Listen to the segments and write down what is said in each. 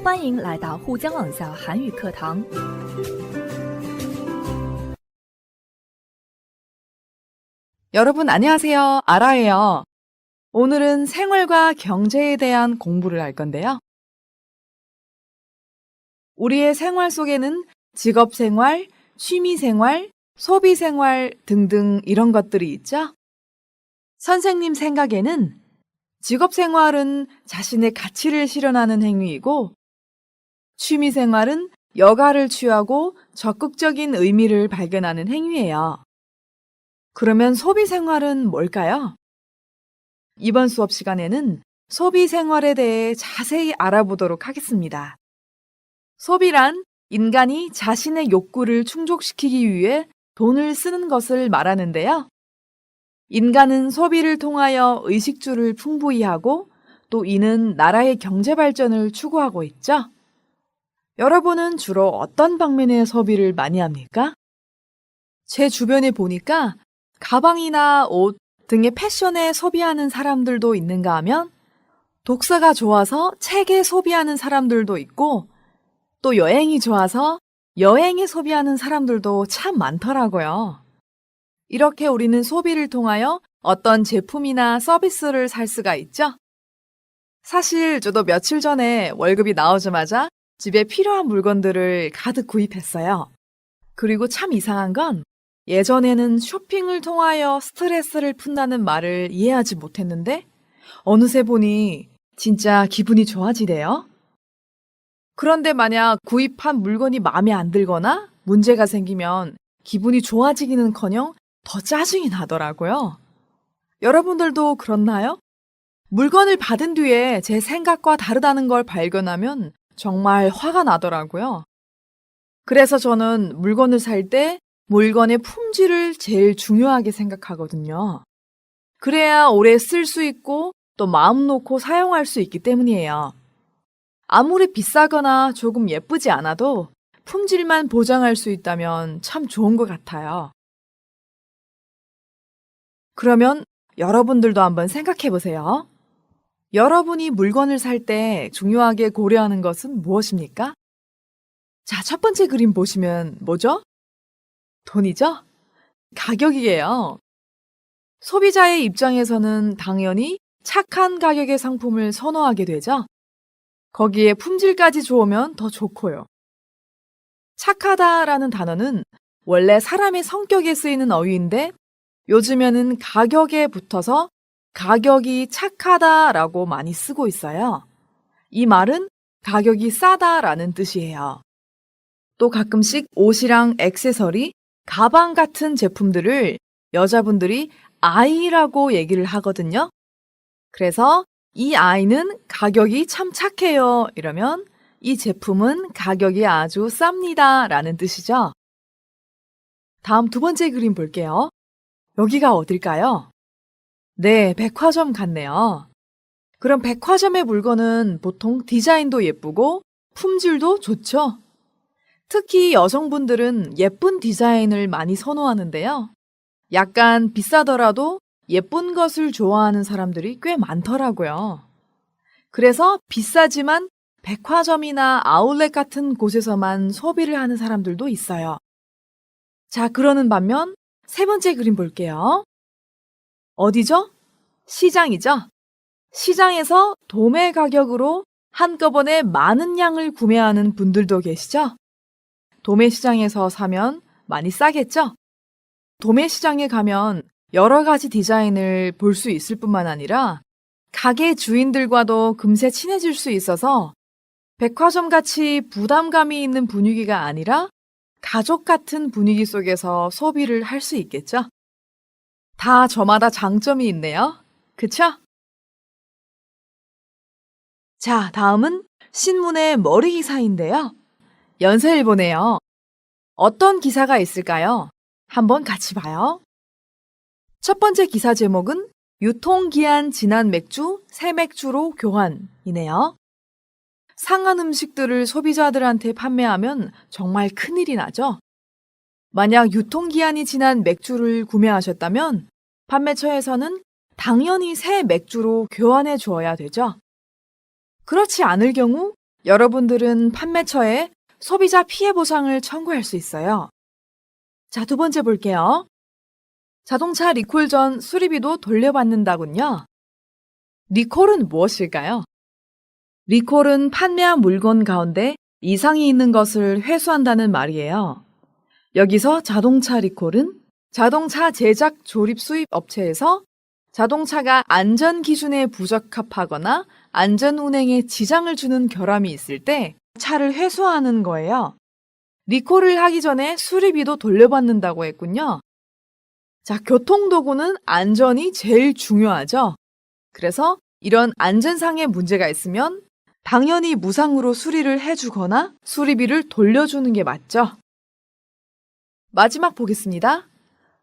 欢迎来到沪江网校韩语课堂。 여러분 안녕하세요. 아라예요. 오늘은 생활과 경제에 대한 공부를 할 건데요. 우리의 생활 속에는 직업생활, 취미생활, 소비생활 등등 이런 것들이 있죠. 선생님 생각에는 직업생활은 자신의 가치를 실현하는 행위이고, 취미생활은 여가를 취하고 적극적인 의미를 발견하는 행위예요. 그러면 소비생활은 뭘까요? 이번 수업 시간에는 소비생활에 대해 자세히 알아보도록 하겠습니다. 소비란 인간이 자신의 욕구를 충족시키기 위해 돈을 쓰는 것을 말하는데요. 인간은 소비를 통하여 의식주를 풍부히 하고 또 이는 나라의 경제 발전을 추구하고 있죠. 여러분은 주로 어떤 방면의 소비를 많이 합니까? 제 주변에 보니까 가방이나 옷 등의 패션에 소비하는 사람들도 있는가 하면 독서가 좋아서 책에 소비하는 사람들도 있고 또 여행이 좋아서 여행에 소비하는 사람들도 참 많더라고요. 이렇게 우리는 소비를 통하여 어떤 제품이나 서비스를 살 수가 있죠. 사실 저도 며칠 전에 월급이 나오자마자 집에 필요한 물건들을 가득 구입했어요. 그리고 참 이상한 건 예전에는 쇼핑을 통하여 스트레스를 푼다는 말을 이해하지 못했는데 어느새 보니 진짜 기분이 좋아지네요. 그런데 만약 구입한 물건이 마음에 안 들거나 문제가 생기면 기분이 좋아지기는커녕 더 짜증이 나더라고요. 여러분들도 그렇나요? 물건을 받은 뒤에 제 생각과 다르다는 걸 발견하면 정말 화가 나더라고요. 그래서 저는 물건을 살 때 물건의 품질을 제일 중요하게 생각하거든요. 그래야 오래 쓸 수 있고 또 마음 놓고 사용할 수 있기 때문이에요. 아무리 비싸거나 조금 예쁘지 않아도 품질만 보장할 수 있다면 참 좋은 것 같아요. 그러면 여러분들도 한번 생각해 보세요. 여러분이 물건을 살 때 중요하게 고려하는 것은 무엇입니까? 자, 첫 번째 그림 보시면 뭐죠? 돈이죠? 가격이에요. 소비자의 입장에서는 당연히 착한 가격의 상품을 선호하게 되죠. 거기에 품질까지 좋으면 더 좋고요. 착하다라는 단어는 원래 사람의 성격에 쓰이는 어휘인데 요즘에는 가격에 붙어서 가격이 착하다라고 많이 쓰고 있어요. 이 말은 가격이 싸다라는 뜻이에요. 또 가끔씩 옷이랑 액세서리, 가방 같은 제품들을 여자분들이 아이라고 얘기를 하거든요. 그래서 이 아이는 가격이 참 착해요. 이러면 이 제품은 가격이 아주 쌉니다. 라는 뜻이죠. 다음 두 번째 그림 볼게요. 여기가 어딜까요? 네, 백화점 같네요. 그럼 백화점의 물건은 보통 디자인도 예쁘고 품질도 좋죠? 특히 여성분들은 예쁜 디자인을 많이 선호하는데요. 약간 비싸더라도 예쁜 것을 좋아하는 사람들이 꽤 많더라고요. 그래서 비싸지만 백화점이나 아울렛 같은 곳에서만 소비를 하는 사람들도 있어요. 자, 그러는 반면 세 번째 그림 볼게요. 어디죠? 시장이죠? 시장에서 도매 가격으로 한꺼번에 많은 양을 구매하는 분들도 계시죠? 도매 시장에서 사면 많이 싸겠죠? 도매 시장에 가면 여러 가지 디자인을 볼 수 있을 뿐만 아니라 가게 주인들과도 금세 친해질 수 있어서 백화점 같이 부담감이 있는 분위기가 아니라 가족 같은 분위기 속에서 소비를 할 수 있겠죠? 다 저마다 장점이 있네요. 그쵸? 자, 다음은 신문의 머리 기사인데요. 연세일보네요. 어떤 기사가 있을까요? 한번 같이 봐요. 첫 번째 기사 제목은 유통기한 지난 맥주, 새 맥주로 교환이네요. 상한 음식들을 소비자들한테 판매하면 정말 큰일이 나죠. 만약 유통기한이 지난 맥주를 구매하셨다면 판매처에서는 당연히 새 맥주로 교환해 주어야 되죠. 그렇지 않을 경우 여러분들은 판매처에 소비자 피해 보상을 청구할 수 있어요. 자, 두 번째 볼게요. 자동차 리콜 전 수리비도 돌려받는다군요. 리콜은 무엇일까요? 리콜은 판매한 물건 가운데 이상이 있는 것을 회수한다는 말이에요. 여기서 자동차 리콜은 자동차 제작 조립 수입 업체에서 자동차가 안전 기준에 부적합하거나 안전 운행에 지장을 주는 결함이 있을 때 차를 회수하는 거예요. 리콜을 하기 전에 수리비도 돌려받는다고 했군요. 자, 교통도구는 안전이 제일 중요하죠. 그래서 이런 안전상의 문제가 있으면 당연히 무상으로 수리를 해주거나 수리비를 돌려주는 게 맞죠. 마지막 보겠습니다.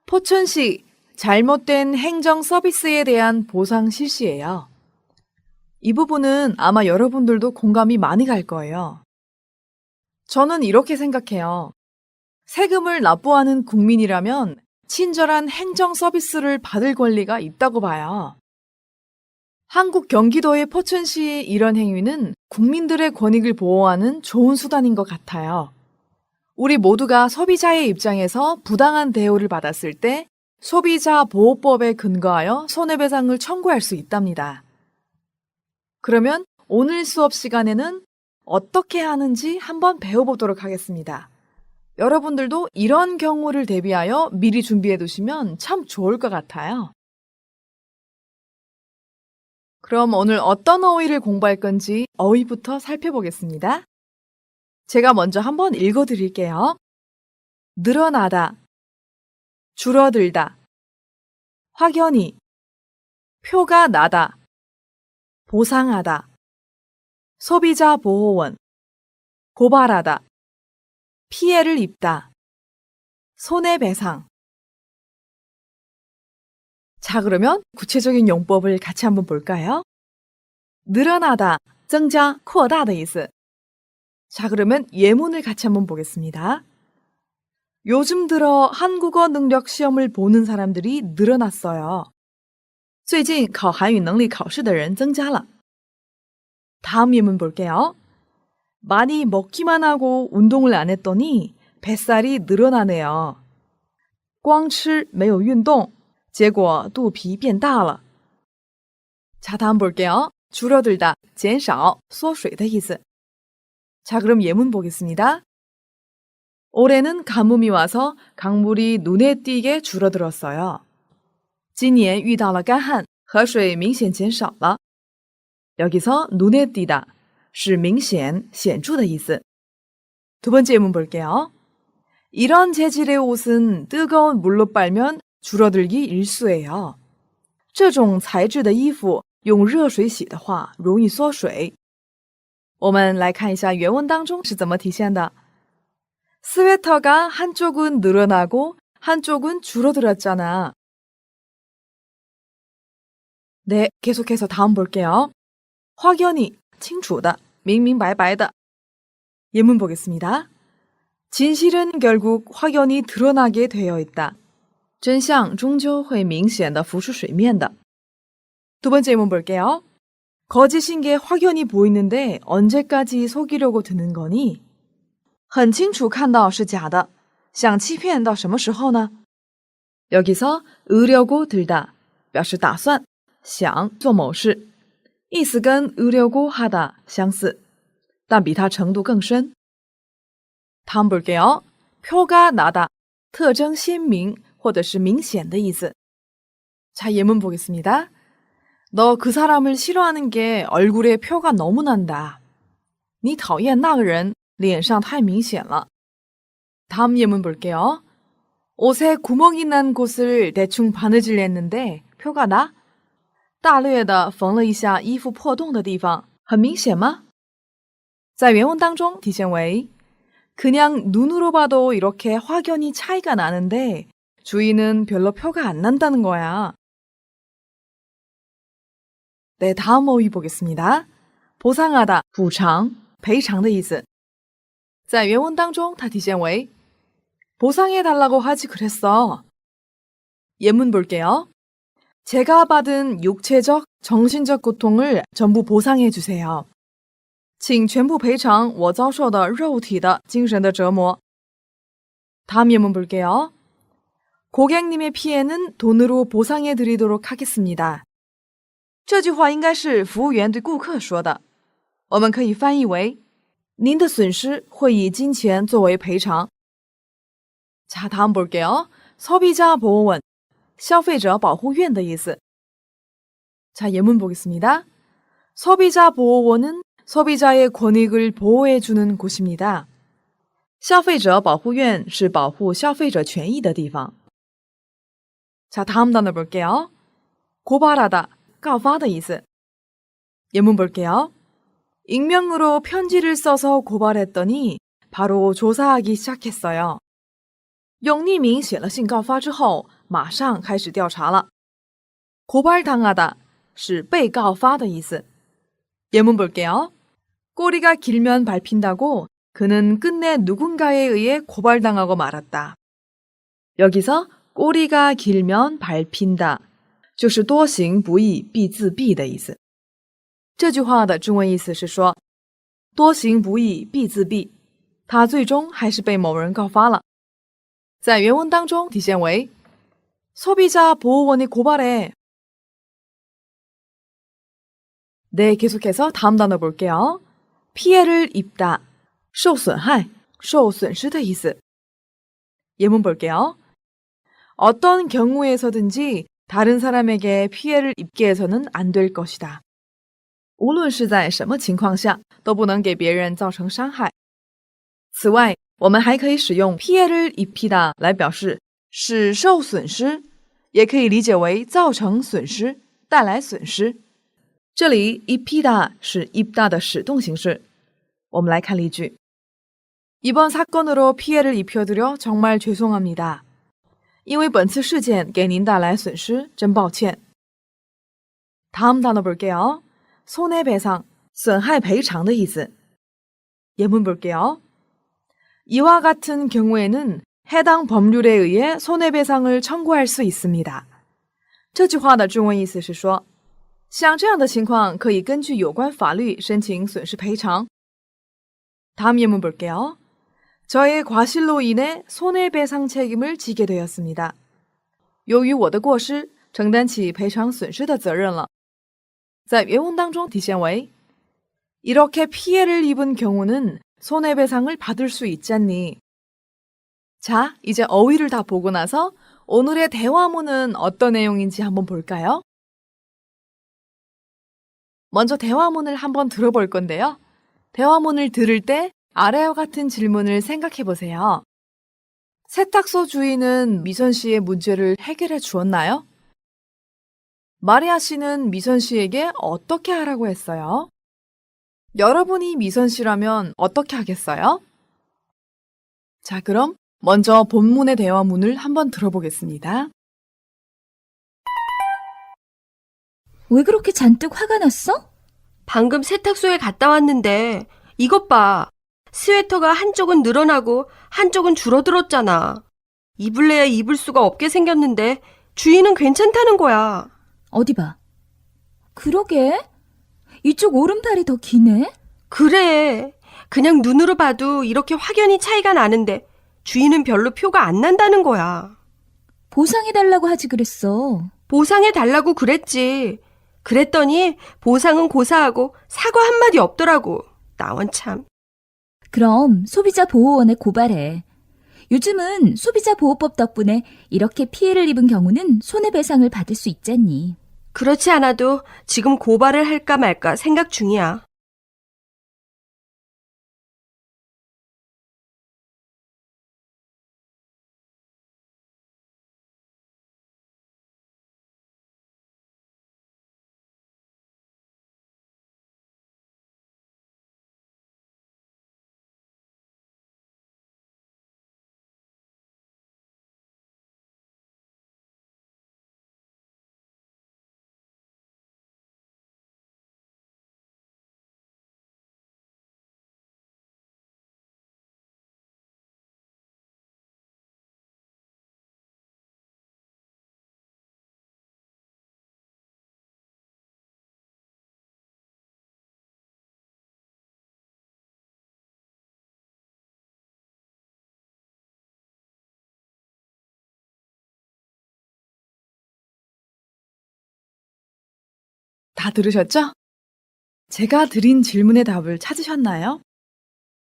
포천시 잘못된 행정 서비스에 대한 보상 실시예요. 이 부분은 아마 여러분들도 공감이 많이 갈 거예요. 저는 이렇게 생각해요. 세금을 납부하는 국민이라면 친절한 행정 서비스를 받을 권리가 있다고 봐요. 한국 경기도의 포천시의 이런 행위는 국민들의 권익을 보호하는 좋은 수단인 것 같아요. 우리 모두가 소비자의 입장에서 부당한 대우를 받았을 때 소비자 보호법에 근거하여 손해배상을 청구할 수 있답니다. 그러면 오늘 수업 시간에는 어떻게 하는지 한번 배워보도록 하겠습니다. 여러분들도 이런 경우를 대비하여 미리 준비해 두시면 참 좋을 것 같아요. 그럼 오늘 어떤 어휘를 공부할 건지 어휘부터 살펴보겠습니다. 제가 먼저 한번 읽어 드릴게요. 늘어나다, 줄어들다, 확연히, 표가 나다, 보상하다, 소비자 보호원, 고발하다, 피해를 입다, 손해배상. 자, 그러면 구체적인 용법을 같이 한번 볼까요? 늘어나다, 增加,扩大的意思. 자, 그러면 예문을 같이 한번 보겠습니다. 요즘 들어 한국어 능력 시험을 보는 사람들이 늘어났어요. 最近考韩语能力考试的人增加了. 다음 예문 볼게요. 많이 먹기만 하고 운동을 안 했더니 뱃살이 늘어나네요. 光吃没有运动结果肚皮变大了. 자, 다음 볼게요. 줄어들다, 减少,缩水的意思. 자, 그럼 예문 보겠습니다. 올해는 가뭄이 와서 강물이 눈에 띄게 줄어들었어요. 今年遇到了干旱,河水明显减少了. 여기서 눈에 띄다, 是明显,显著的意思. 두 번째 예문 볼게요. 이런 재질의 옷은 뜨거운 물로 빨면 줄어들기 일쑤예요. 这种材质的衣服用热水洗的话容易缩水. 我们来看一下原文当中是怎么体现的. 스웨터가 한쪽은 늘어나고 한쪽은 줄어들었잖아. 네, 계속해서 다음 볼게요. 확연히, 清楚的,明明白白的. 예문 보겠습니다. 진실은 결국 확연히 드러나게 되어 있다. 真相终究会明显地浮出水面的. 두 번째 예문 볼게요. 거짓인 게 확연히 보이는데 언제까지 속이려고 드는 거니? 很清楚看到是假的,想欺骗到什么时候呢? 여기서 으려고 들다, 表示打算,想做某事. 意思跟으려고 하다相似, 但比它程度更深. 다음 볼게요. 표가 나다, 特征鲜明或者是明显的意思. 자, 예문 보겠습니다. 너 그 사람을 싫어하는 게 얼굴에 표가 너무 난다. 你讨厌那个人脸上太明显了. 다음 예문 볼게요. 옷에 구멍이 난 곳을 대충 바느질 했는데 표가 나? 大略地缝了一下衣服破洞的地方,很明显吗? 在原文当中体现为 그냥 눈으로 봐도 이렇게 확연히 차이가 나는데 주인은 별로 표가 안 난다는 거야. 네, 다음 어휘 보겠습니다. 보상하다, 补偿,赔偿的意思. 在原文当中它体现为 보상해달라고 하지 그랬어. 예문 볼게요. 제가 받은 육체적, 정신적 고통을 전부 보상해 주세요. 请全部赔偿我遭受的肉体的精神的折磨. 다음 예문 볼게요. 고객님의 피해는 돈으로 보상해 드리도록 하겠습니다. 这句话应该是服务员对顾客说的，我们可以翻译为您的损失会以金钱作为赔偿. 자, 다음 볼게요. 소비자 보호원, 消费者保护院的意思. 자, 예문 보겠습니다. 소비자 보호원은 소비자의 권익을 보호해주는 곳입니다. 消费者保护院是保护消费者权益的地方. 자, 다음 단어 볼게요. 고발하다, 告发的意思. 예문 볼게요. 익명으로 편지를 써서 고발했더니 바로 조사하기 시작했어요. 用匿名写了信告发之后，马上开始调查了. 고발당하다 是被告发的意思. 예문 볼게요. 꼬리가 길면 밟힌다고 그는 끝내 누군가에 의해 고발당하고 말았다. 여기서 꼬리가 길면 밟힌다 就是多行不义必自毙的意思。这句话的中文意思是说，多行不义必自毙，他最终还是被某人告发了。在原文当中体现为소비자 보호원이 고발해. 네, 계속해서 다음 단어 볼게요. 피해를 입다, 受损害,受损失的意思. 예문 볼게요. 어떤 경우에서든지 다른 사람에게 피해를 입게 해서는 안 될 것이다. 无论是在什么情况下，都不能给别人造成伤害。此外，我们还可以使用피해를 입히다来表示使受损失，也可以理解为造成损失，带来损失。这里입히다是입다的使动形式。我们来看例句。이번 사건으로 피해를 입혀드려 정말 죄송합니다. 因为本次事件给您带来损失，真抱歉。다음 단어 볼게요. 손해배상, 损害赔偿的意思。예문 볼게요. 이와 같은 경우에는 해당 법률에 의해 손해배상을 청구할 수 있습니다. 这句话的中文意思是说，像这样的情况可以根据有关法律申请损失赔偿。다음 예문 볼게요. 저의 과실로 인해 손해배상 책임을 지게 되었습니다. 由于我的过失，承担起赔偿损失的责任了。在原文当中体现为이렇게 피해를 입은 경우는 손해배상을 받을 수 있잖니. 자, 이제 어휘를 다 보고 나서 오늘의 대화문은 어떤 내용인지 한번 볼까요? 먼저 대화문을 한번 들어볼 건데요. 대화문을 들을 때 아래와 같은 질문을 생각해 보세요. 세탁소 주인은 미선 씨의 문제를 해결해 주었나요? 마리아 씨는 미선 씨에게 어떻게 하라고 했어요? 여러분이 미선 씨라면 어떻게 하겠어요? 자, 그럼 먼저 본문의 대화문을 한번 들어보겠습니다. 왜 그렇게 잔뜩 화가 났어? 방금 세탁소에 갔다 왔는데 이것 봐. 스웨터가 한쪽은 늘어나고 한쪽은 줄어들었잖아. 입을래야 입을 수가 없게 생겼는데 주인은 괜찮다는 거야. 어디 봐. 그러게. 이쪽 오름팔이 더 기네? 그래. 그냥 눈으로 봐도 이렇게 확연히 차이가 나는데 주인은 별로 표가 안 난다는 거야. 보상해달라고 하지 그랬어. 보상해달라고 그랬지. 그랬더니 보상은 고사하고 사과 한마디 없더라고. 나원 참. 그럼 소비자 보호원에 고발해. 요즘은 소비자 보호법 덕분에 이렇게 피해를 입은 경우는 손해배상을 받을 수 있잖니. 그렇지 않아도 지금 고발을 할까 말까 생각 중이야. 다 들으셨죠? 제가 드린 질문의 답을 찾으셨나요?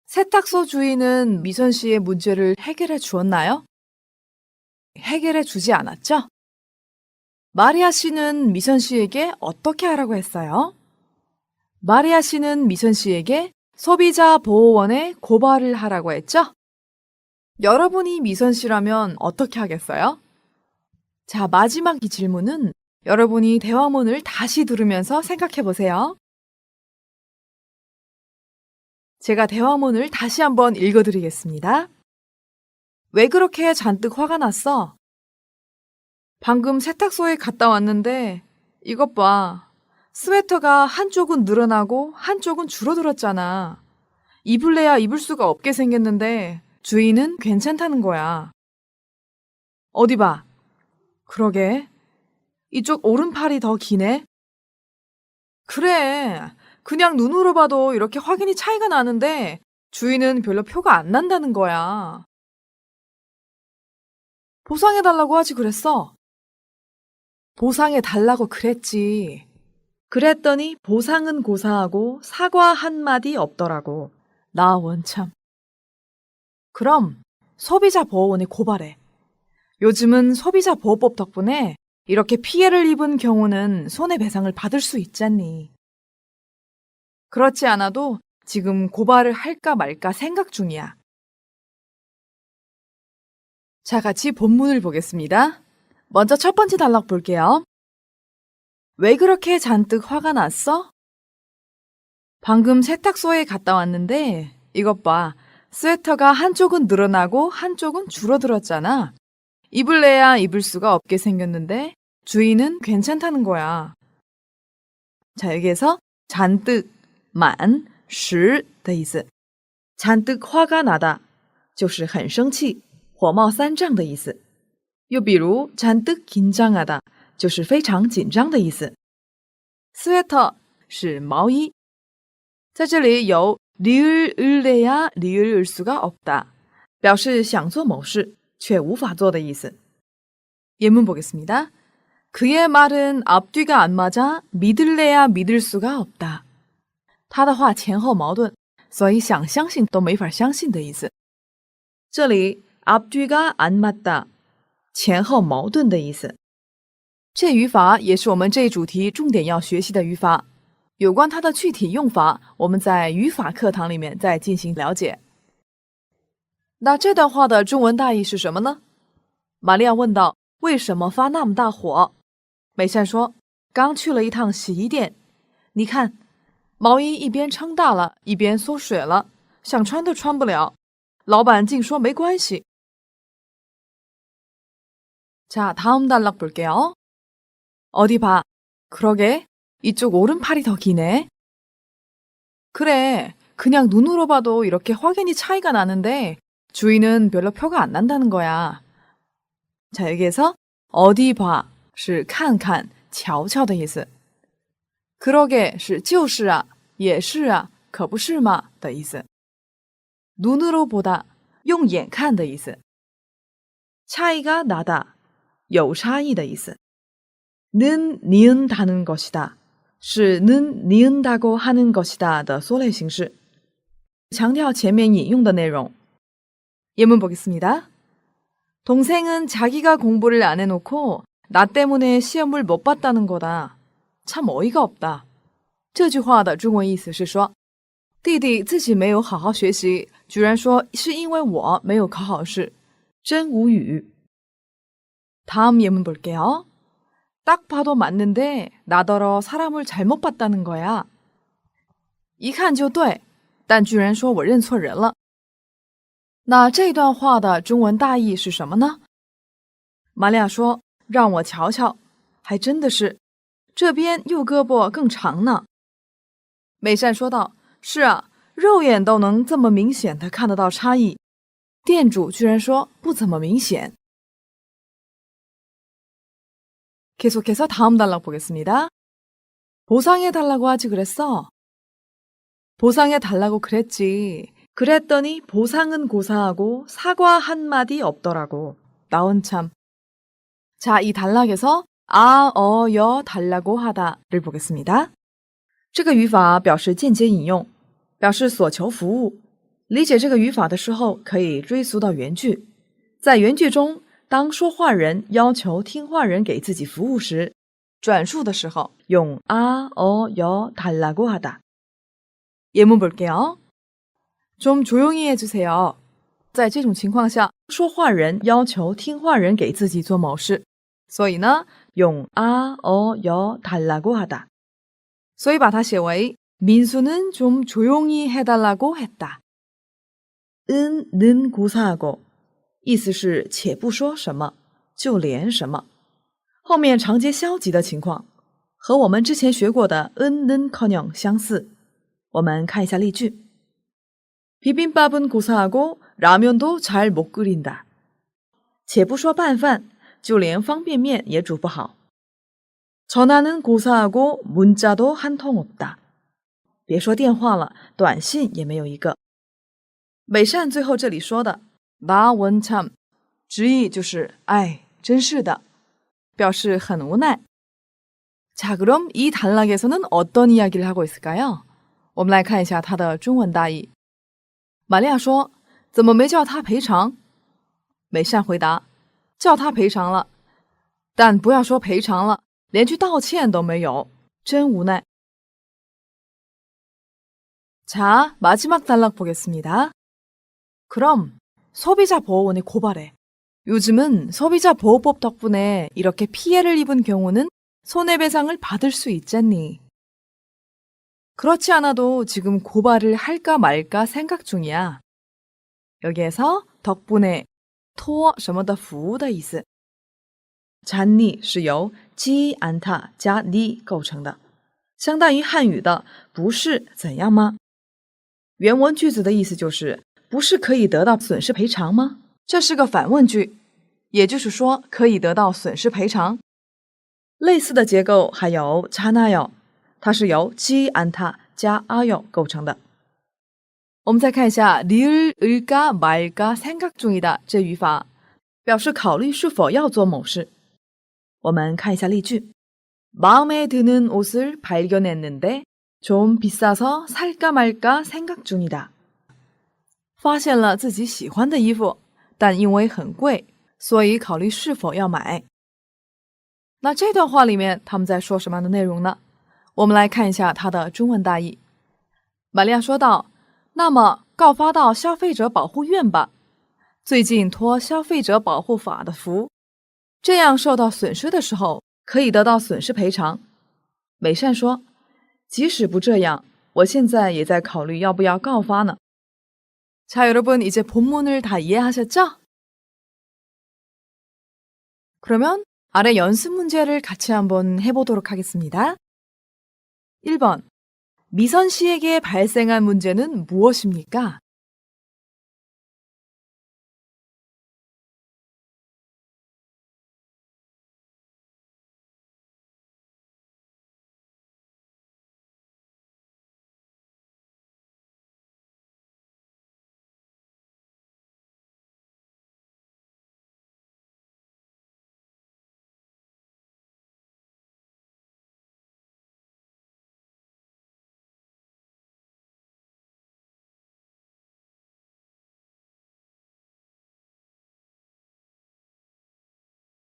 세탁소 주인은 미선 씨의 문제를 해결해 주었나요? 해결해 주지 않았죠? 마리아 씨는 미선 씨에게 어떻게 하라고 했어요? 마리아 씨는 미선 씨에게 소비자 보호원에 고발을 하라고 했죠? 여러분이 미선 씨라면 어떻게 하겠어요? 자, 마지막 이 질문은 여러분이 대화문을 다시 들으면서 생각해 보세요. 제가 대화문을 다시 한번 읽어드리겠습니다. 왜 그렇게 잔뜩 화가 났어? 방금 세탁소에 갔다 왔는데 이것 봐. 스웨터가 한쪽은 늘어나고 한쪽은 줄어들었잖아. 입을래야 입을 수가 없게 생겼는데 주인은 괜찮다는 거야. 어디 봐. 그러게. 이쪽 오른팔이 더 기네. 그래. 그냥 눈으로 봐도 이렇게 확연히 차이가 나는데 주인은 별로 표가 안 난다는 거야. 보상해달라고 하지 그랬어. 보상해달라고 그랬지. 그랬더니 보상은 고사하고 사과 한마디 없더라고. 나 원참. 그럼 소비자 보호원에 고발해. 요즘은 소비자 보호법 덕분에 이렇게 피해를 입은 경우는 손해배상을 받을 수 있잖니. 그렇지 않아도 지금 고발을 할까 말까 생각 중이야. 자, 같이 본문을 보겠습니다. 먼저 첫 번째 단락 볼게요. 왜 그렇게 잔뜩 화가 났어? 방금 세탁소에 갔다 왔는데 이것 봐. 스웨터가 한쪽은 늘어나고 한쪽은 줄어들었잖아. 입을래야 입을 수가 없게 생겼는데 주인은 괜찮다는 거야. 자, 여기에서 잔뜩, 满, 时的意思. 잔뜩 화가 나다, 就是很生气, 火冒三丈的意思. 又比如 잔뜩 긴장하다, 就是非常紧张的意思. 스웨터 是毛衣. 在这里有 리을 을래야 리을 을수가 없다, 表示想做某事却无法做的意思. 예문 보겠습니다. 그의 말은 앞뒤가 안 맞아 믿을래야 믿을 수가 없다. 他的话前后矛盾，所以想相信都没法相信的意思。这里 앞뒤가 안 맞다， 前后矛盾的意思。这语法也是我们这一主题重点要学习的语法。有关它的具体用法，我们在语法课堂里面再进行了解。那这段话的中文大意是什么呢？玛利亚问道：“为什么发那么大火？”美善说：“刚去了一趟洗衣店，你看。”毛衣一边撑大了，一边缩水了，想穿都穿不了。老板竟说没关系。자, 다음 단락 볼게요. 어디 봐. 그러게, 이쪽 오른팔이 더 기네. 그래, 그냥 눈으로 봐도 이렇게 확연히 차이가 나는데 주인은 별로 표가 안 난다는 거야. 자, 여기에서 어디 봐, 是看看,瞧瞧的意思。 그러게 是就是啊，也是啊，可不是嘛的意思。눈으로 보다, 用眼看的意思。차이가 나다, 有差异的意思。는 니은다는 것이다, 是는 니은다고 하는 것이다的缩类形式，强调前面引用的内容。예문 보겠습니다. 동생은 자기가 공부를 안 해놓고 나 때문에 시험을 못 봤다는 거다. 참 어이가 없다. 这句话的中文意思是说，弟弟自己没有好好学习，居然说是因为我没有考好试，真无语。 다음 예문 볼게요. 딱 봐도 맞는데 나더러 사람을 잘못 봤다는 거야. 一看就对，但居然说我认错人了。那这段话的中文大意是什么呢？玛利亚说：“让我瞧瞧，还真的是。”这边右胳膊更长呢。美善说道：“是啊，肉眼都能这么明显的看得到差异，店主居然说不怎么明显。” 계속해서 다음 단락 보겠습니다. 보상해달라고 하지 그랬어? 보상해달라고 그랬지. 그랬더니 보상은 고사하고 사과 한마디 없더라고. 나온참. 자, 이 단락에서 아, 어, 여 달라고 하다를 보겠습니다. 这个语法表示间接引用，表示所求服务。理解这个语法的时候，可以追溯到原句。在原句中，当说话人要求听话人给自己服务时，转述的时候用아, 어, 여 달라고 하다。 예문 볼게요. 좀 조용히 해주세요. 在这种情况下，说话人要求听话人给自己做某事，所以呢，用아, 어, 여 달라고 하다。 所以把它写为민수는 좀 조용히 해달라고 했다。 는 고사하고意思是且不说什么，就连什么。后面常接消极的情况，和我们之前学过的는커녕相似。我们看一下例句。비빔밥은 고사하고 라면도 잘 못 끓인다。 且不说拌饭，就连方便面也煮不好。 전화는 고사하고 문자도 한 통 없다。 别说电话了，短信也没有一个。美善最后这里说的나 원참， 直译就是哎，真是的，表示很无奈。 자, 그럼 이 단락에서는 어떤 이야기를 하고 있을까요? 我们来看一下它的中文大意。玛利亚说：“怎么没叫他赔偿？”美善回答：“叫他赔偿了，但不要说赔偿了，连句道歉都没有，真无奈。” 자, 마지막 단락 보겠습니다. 그럼 소비자 보호원에 고발해. 요즘은 소비자 보호법 덕분에 이렇게 피해를 입은 경우는 손해배상을 받을 수 있잖니. 그렇지 않아도 지금 고발을 할까 말까 생각 중이야. 여기에서 덕분에托什么的服务的意思。잔니是由지 않다加니构成的，相当于汉语的不是怎样吗？原文句子的意思就是不是可以得到损失赔偿吗？这是个反问句，也就是说可以得到损失赔偿。类似的结构还有차나요，它是由지 않다加아요构成的。我们再看一下리을을까 말까 생각 중이다这语法，表示考虑是否要做某事。我们看一下例句。마음에 드는 옷을 발견했는데 좀 비싸서 살까 말까 생각 중이다。 发现了自己喜欢的衣服，但因为很贵，所以考虑是否要买。那这段话里面他们在说什么样的内容呢？我们来看一下它的中文大意。玛利亚说道：“那么告发到消费者保护院吧，最近托消费者保护法的福，这样受到损失的时候可以得到损失赔偿。”美善说：“即使不这样，我现在也在考虑要不要告发呢。” 자, 여러분 이제 본문을 다 이해하셨죠? 그러면 아래 연습 문제를 같이 한번 해보도록 하겠습니다. 1번. 미선 씨에게 발생한 문제는 무엇입니까?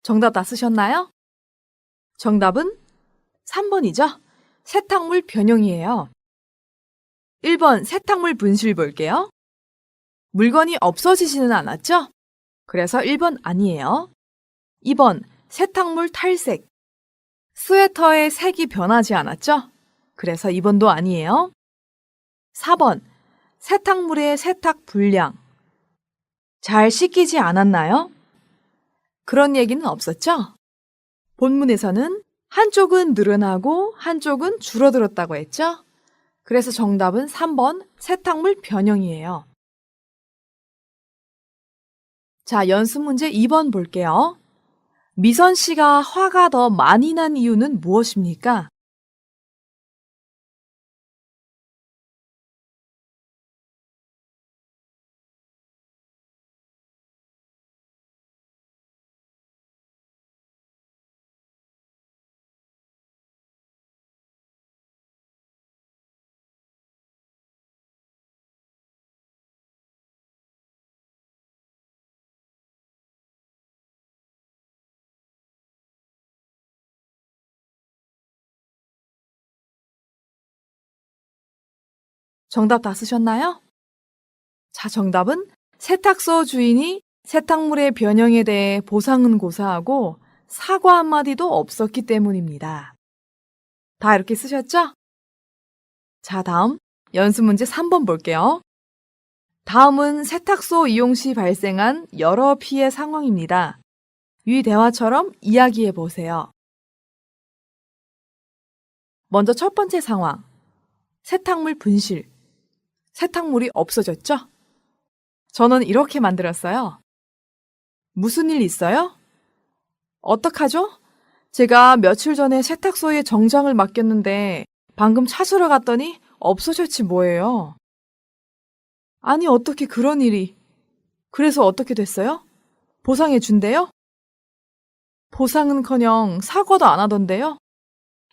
정답 다 쓰셨나요? 정답은 3번이죠? 세탁물 변형이에요. 1번 세탁물 분실 볼게요. 물건이 없어지지는 않았죠? 그래서 1번 아니에요. 2번 세탁물 탈색. 스웨터의 색이 변하지 않았죠? 그래서 2번도 아니에요. 4번 세탁물의 세탁 분량. 잘 씻기지 않았나요? 그런 얘기는 없었죠? 본문에서는 한쪽은 늘어나고 한쪽은 줄어들었다고 했죠? 그래서 정답은 3번 세탁물 변형이에요. 자, 연습 문제 2번 볼게요. 미선 씨가 화가 더 많이 난 이유는 무엇입니까? 정답 다 쓰셨나요? 자, 정답은 세탁소 주인이 세탁물의 변형에 대해 보상은 고사하고 사과 한마디도 없었기 때문입니다. 다 이렇게 쓰셨죠? 자, 다음 연습 문제 3번 볼게요. 다음은 세탁소 이용 시 발생한 여러 피해 상황입니다. 위 대화처럼 이야기해 보세요. 먼저 첫 번째 상황. 세탁물 분실. 세탁물이 없어졌죠? 저는 이렇게 만들었어요. 무슨 일 있어요? 어떡하죠? 제가 며칠 전에 세탁소에 정장을 맡겼는데 방금 찾으러 갔더니 없어졌지 뭐예요. 아니, 어떻게 그런 일이. 그래서 어떻게 됐어요? 보상해 준대요? 보상은커녕 사과도 안 하던데요?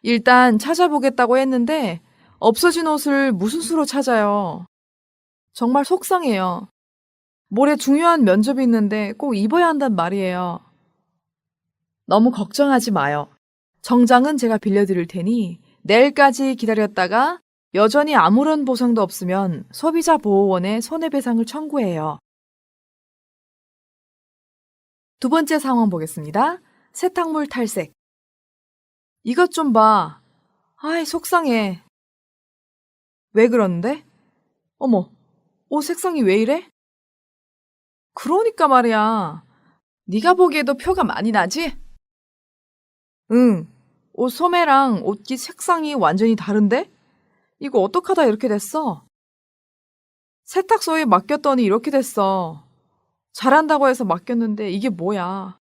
일단 찾아보겠다고 했는데 없어진 옷을 무슨 수로 찾아요? 정말 속상해요. 모레 중요한 면접이 있는데 꼭 입어야 한단 말이에요. 너무 걱정하지 마요. 정장은 제가 빌려드릴 테니 내일까지 기다렸다가 여전히 아무런 보상도 없으면 소비자보호원에 손해배상을 청구해요. 두 번째 상황 보겠습니다. 세탁물 탈색. 이것 좀 봐. 아이, 속상해. 왜 그러는데? 어머, 옷 색상이 왜 이래? 그러니까 말이야. 네가 보기에도 표가 많이 나지? 응, 옷 소매랑 옷깃 색상이 완전히 다른데? 이거 어떡하다 이렇게 됐어? 세탁소에 맡겼더니 이렇게 됐어. 잘한다고 해서 맡겼는데 이게 뭐야?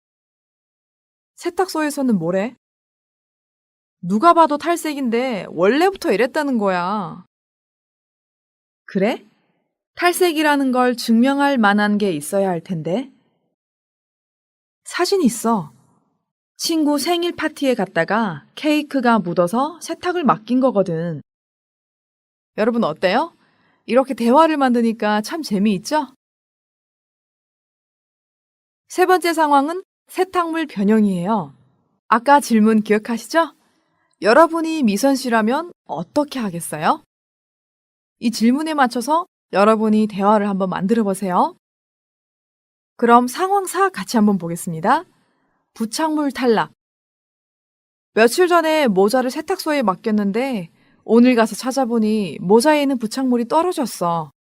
세탁소에서는 뭐래? 누가 봐도 탈색인데 원래부터 이랬다는 거야. 그래? 탈색이라는 걸 증명할 만한 게 있어야 할 텐데. 사진 있어. 친구 생일 파티에 갔다가 케이크가 묻어서 세탁을 맡긴 거거든. 여러분 어때요? 이렇게 대화를 만드니까 참 재미있죠? 세 번째 상황은 세탁물 변형이에요. 아까 질문 기억하시죠? 여러분이 미선 씨라면 어떻게 하겠어요? 이 질문에 맞춰서 여러분이 대화를 한번 만들어 보세요. 그럼 상황 4 같이 한번 보겠습니다. 부착물 탈락. 며칠 전에 모자를 세탁소에 맡겼는데 오늘 가서 찾아보니 모자에는 부착물이 떨어졌어.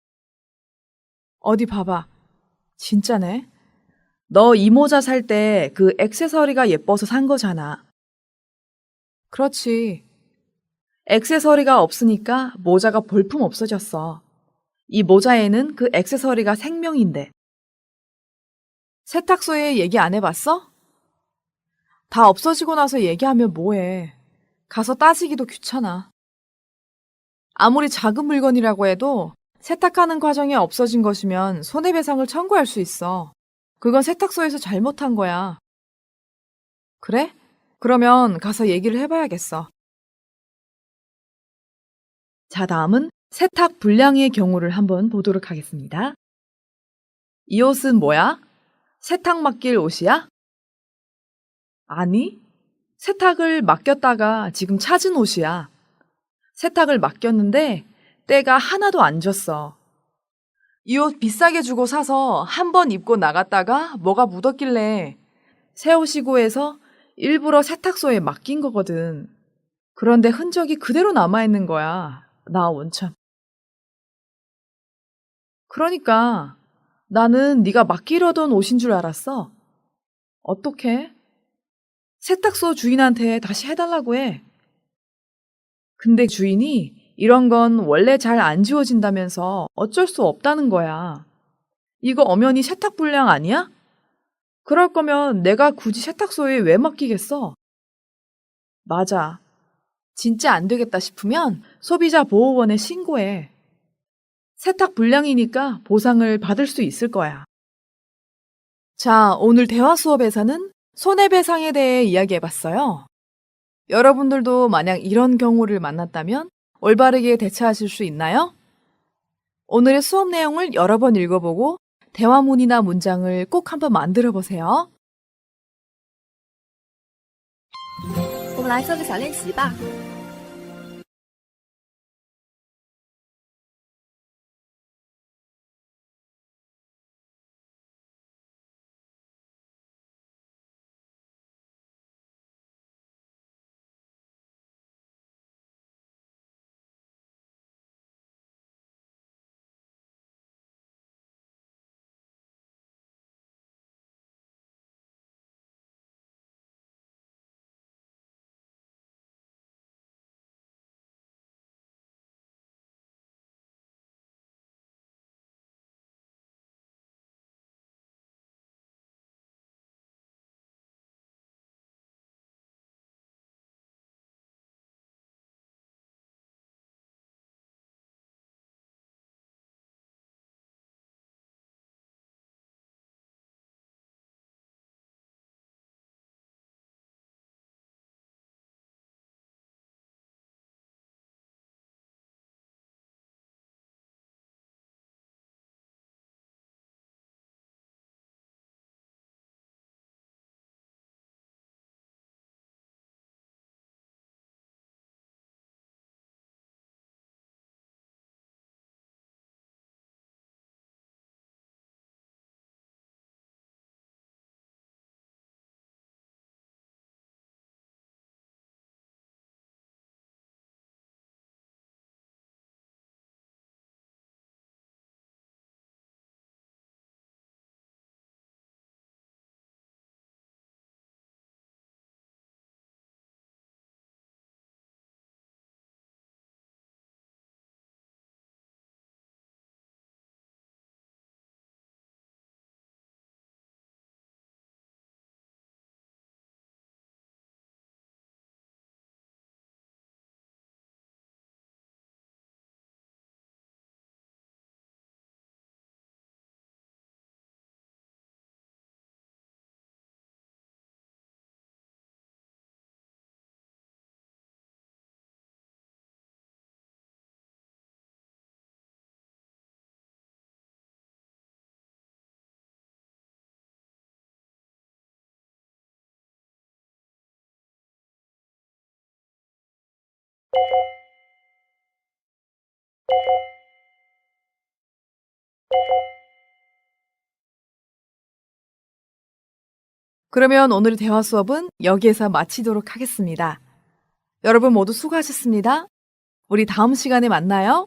어디 봐봐. 진짜네. 너 이 모자 살 때 그 액세서리가 예뻐서 산 거잖아. 그렇지. 액세서리가 없으니까 모자가 볼품 없어졌어. 이 모자에는 그 액세서리가 생명인데. 세탁소에 얘기 안 해봤어? 다 없어지고 나서 얘기하면 뭐해. 가서 따지기도 귀찮아. 아무리 작은 물건이라고 해도 세탁하는 과정에 없어진 것이면 손해배상을 청구할 수 있어. 그건 세탁소에서 잘못한 거야. 그래? 그러면 가서 얘기를 해봐야겠어. 자, 다음은 세탁 불량의 경우를 한번 보도록 하겠습니다. 이 옷은 뭐야? 세탁 맡길 옷이야? 아니, 세탁을 맡겼다가 지금 찾은 옷이야. 세탁을 맡겼는데 때가 하나도 안 졌어. 이 옷 비싸게 주고 사서 한 번 입고 나갔다가 뭐가 묻었길래 새 옷이고 해서 일부러 세탁소에 맡긴 거거든. 그런데 흔적이 그대로 남아있는 거야. 나 원참. 그러니까 나는 네가 맡기려던 옷인 줄 알았어. 어떡해? 세탁소 주인한테 다시 해달라고 해. 근데 주인이 이런 건 원래 잘 안 지워진다면서 어쩔 수 없다는 거야. 이거 엄연히 세탁 불량 아니야? 그럴 거면 내가 굳이 세탁소에 왜 맡기겠어? 맞아. 진짜 안 되겠다 싶으면 소비자 보호원에 신고해. 세탁 불량이니까 보상을 받을 수 있을 거야. 자, 오늘 대화 수업에서는 손해배상에 대해 이야기해봤어요. 여러분들도 만약 이런 경우를 만났다면 올바르게 대처하실 수 있나요? 오늘의 수업 내용을 여러 번 읽어보고 대화문이나 문장을 꼭 한번 만들어 보세요. 我们来做个小练习吧。 그러면 오늘의 대화 수업은 여기에서 마치도록 하겠습니다. 여러분 모두 수고하셨습니다. 우리 다음 시간에 만나요.